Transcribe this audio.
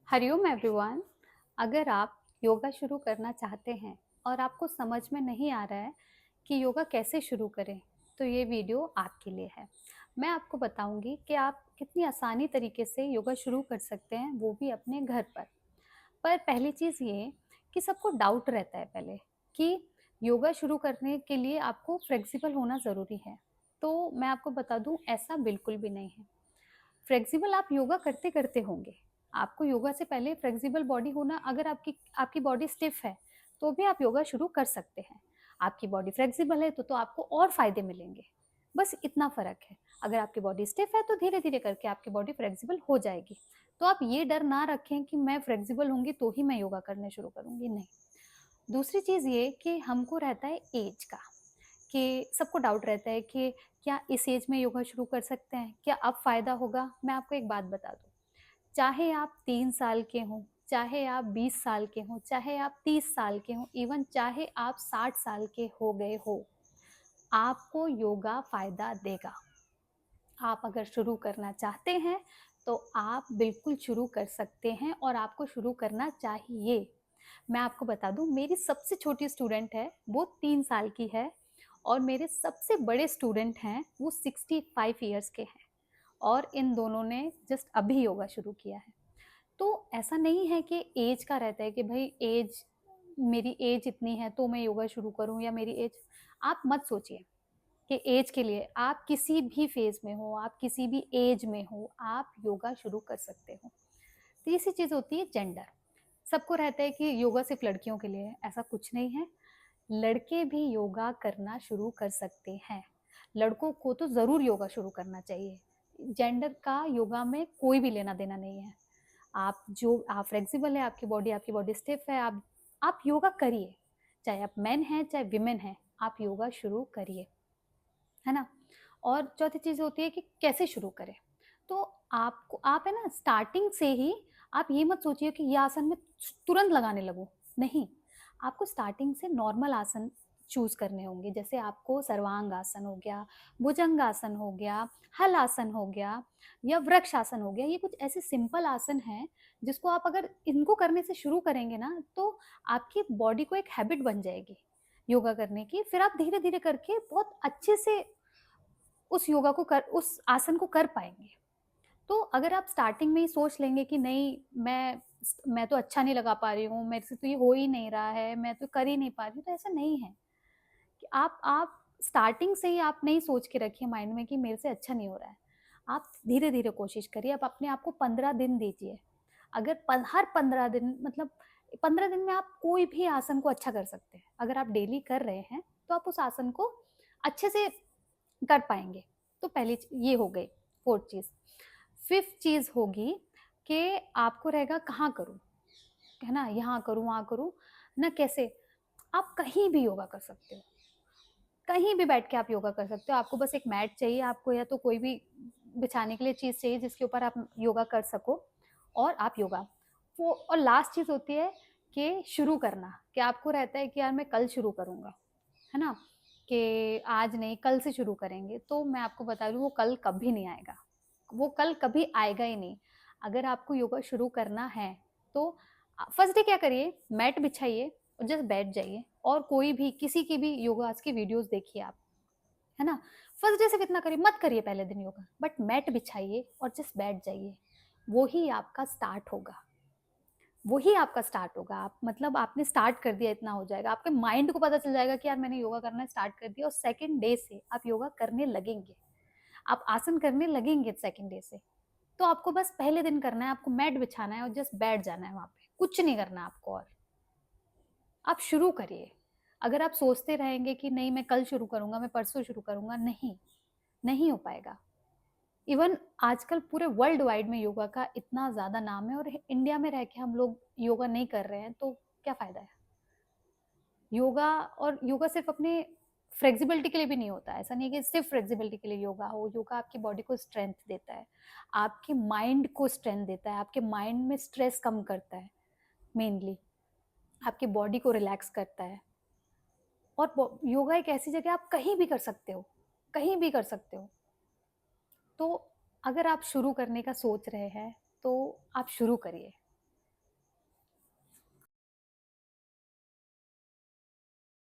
Hariom everyone. अगर आप योगा शुरू करना चाहते हैं और आपको समझ में नहीं आ रहा है कि योगा कैसे शुरू करें, तो ये वीडियो आपके लिए है। मैं आपको बताऊंगी कि आप कितनी आसानी तरीके से योगा शुरू कर सकते हैं, वो भी अपने घर पर पहली चीज़ ये कि सबको डाउट रहता है पहले कि योगा शुरू करने के लिए आपको फ्लेक्सिबल होना ज़रूरी है। तो मैं आपको बता दूं, ऐसा बिल्कुल भी नहीं है। फ्लेक्सिबल आप योगा करते करते होंगे। आपको योगा से पहले फ्लेक्सिबल बॉडी होना, अगर आपकी आपकी बॉडी स्टिफ है तो भी आप योगा शुरू कर सकते हैं। आपकी बॉडी फ्लेक्सिबल है तो आपको और फायदे मिलेंगे। बस इतना फर्क है। अगर आपकी बॉडी स्टिफ है तो धीरे धीरे करके आपकी बॉडी फ्लेक्सिबल हो जाएगी। तो आप ये डर ना रखें कि मैं फ्लेक्सिबल होंगी तो ही मैं योगा करने शुरू करूंगी, नहीं। दूसरी चीज़ ये कि हमको रहता है एज का, कि सबको डाउट रहता है कि क्या इस एज में योगा शुरू कर सकते हैं, क्या अब फ़ायदा होगा? मैं आपको एक बात बता दूँ, चाहे आप 3 साल के हों, चाहे आप 20 साल के हों, चाहे आप 30 साल के हों, इवन चाहे आप 60 साल के हो गए हो, आपको योगा फ़ायदा देगा। आप अगर शुरू करना चाहते हैं, तो आप बिल्कुल शुरू कर सकते हैं और आपको शुरू करना चाहिए। मैं आपको बता दूँ, मेरी सबसे छोटी स्टूडेंट है, वो 3 साल की है और मेरे सबसे बड़े स्टूडेंट हैं, वो 65 ईयर्स के हैं और इन दोनों ने जस्ट अभी योगा शुरू किया है। तो ऐसा नहीं है कि एज का रहता है कि भाई एज, मेरी एज इतनी है तो मैं योगा शुरू करूं, या मेरी एज, आप मत सोचिए कि एज के लिए, आप किसी भी फेज में हो, आप किसी भी एज में हो, आप योगा शुरू कर सकते हो। तीसरी चीज होती है जेंडर। सबको रहता है कि योगा सिर्फ लड़कियों के लिए है, ऐसा कुछ नहीं है। लड़के भी योगा करना शुरू कर सकते हैं। लड़कों को तो जरूर योगा शुरू करना चाहिए। जेंडर का योगा में कोई भी लेना देना नहीं है। आप फ्लेक्सिबल है, आपकी बॉडी स्टिफ है, आप योगा करिए। चाहे आप मैन हैं चाहे विमेन हैं, आप योगा शुरू करिए, है ना। और चौथी चीज होती है कि कैसे शुरू करें। तो आप है ना, स्टार्टिंग से ही आप ये मत सोचिए कि ये आसन में तुरंत लगाने लगूं। नहीं, आपको स्टार्टिंग से नॉर्मल आसन चूज करने होंगे। जैसे आपको सर्वांग आसन हो गया, भुजंग आसन हो गया, हल आसन हो गया, या वृक्ष आसन हो गया। ये कुछ ऐसे सिंपल आसन हैं जिसको आप अगर इनको करने से शुरू करेंगे ना, तो आपकी बॉडी को एक हैबिट बन जाएगी योगा करने की। फिर आप धीरे धीरे करके बहुत अच्छे से उस आसन को कर पाएंगे। तो अगर आप स्टार्टिंग में ही सोच लेंगे कि नहीं, मैं तो अच्छा नहीं लगा पा रही हूँ, मेरे से तो ये हो ही नहीं रहा है, मैं तो कर ही नहीं पा रही हूँ, तो ऐसा नहीं है कि आप स्टार्टिंग से ही आप नहीं सोच के रखिए माइंड में कि मेरे से अच्छा नहीं हो रहा है। आप धीरे धीरे कोशिश करिए। आप अपने आप को 15 दिन दीजिए। अगर हर 15 दिन, मतलब 15 दिन में आप कोई भी आसन को अच्छा कर सकते हैं। अगर आप डेली कर रहे हैं तो आप उस आसन को अच्छे से कर पाएंगे। तो पहली ये हो गई फोर्थ चीज। फिफ्थ चीज होगी कि आपको रहेगा कहाँ करूँ, है ना, यहाँ करूँ वहाँ करूँ ना, कैसे। आप कहीं भी योगा कर सकते हो, कहीं भी बैठ के आप योगा कर सकते हो। आपको बस एक मैट चाहिए आपको, या तो कोई भी बिछाने के लिए चीज चाहिए जिसके ऊपर आप योगा कर सको, और आप योगा वो। और लास्ट चीज होती है कि शुरू करना, कि आपको रहता है कि यार मैं कल शुरू करूंगा, है ना, कि आज नहीं कल से शुरू करेंगे। तो मैं आपको बता दूं, वो कल कभी नहीं आएगा, वो कल कभी आएगा ही नहीं। अगर आपको योगा शुरू करना है तो फर्स्ट डे क्या करिए, मैट बिछाइए और जस्ट बैठ जाइए, और कोई भी किसी की भी योगा आज की वीडियोस देखिए आप, है ना। फर्स्ट डे से कितना करिए, मत करिए पहले दिन योगा, बट मैट बिछाइए और जस्ट बैठ जाइए। वो ही आपका स्टार्ट होगा, वही आपका स्टार्ट होगा। आप मतलब आपने स्टार्ट कर दिया, इतना हो जाएगा। आपके माइंड को पता चल जाएगा कि यार मैंने योगा करना स्टार्ट कर दिया, और सेकंड डे से आप योगा करने लगेंगे, आप आसन करने लगेंगे सेकंड डे से। तो आपको बस पहले दिन करना है, आपको मैट बिछाना है और जस्ट बैठ जाना है वहां पे, कुछ नहीं करना आपको। और आप शुरू करिए। अगर आप सोचते रहेंगे कि नहीं मैं कल शुरू करूंगा, मैं परसों शुरू करूंगा, नहीं, नहीं हो पाएगा। इवन आजकल पूरे वर्ल्ड वाइड में योगा का इतना ज्यादा नाम है, और इंडिया में रह के हम लोग योगा नहीं कर रहे हैं, तो क्या फायदा है योगा। और योगा सिर्फ अपने फ्लेक्सिबिलिटी के लिए भी नहीं होता है। ऐसा नहीं है कि सिर्फ फ्लेक्सिबिलिटी के लिए योगा हो। योगा आपकी बॉडी को स्ट्रेंथ देता है, आपके माइंड को स्ट्रेंथ देता है, आपके माइंड में स्ट्रेस कम करता है, मेनली आपकी बॉडी को रिलैक्स करता है। और योगा एक ऐसी जगह आप कहीं भी कर सकते हो, कहीं भी कर सकते हो। तो अगर आप शुरू करने का सोच रहे हैं तो आप शुरू करिए।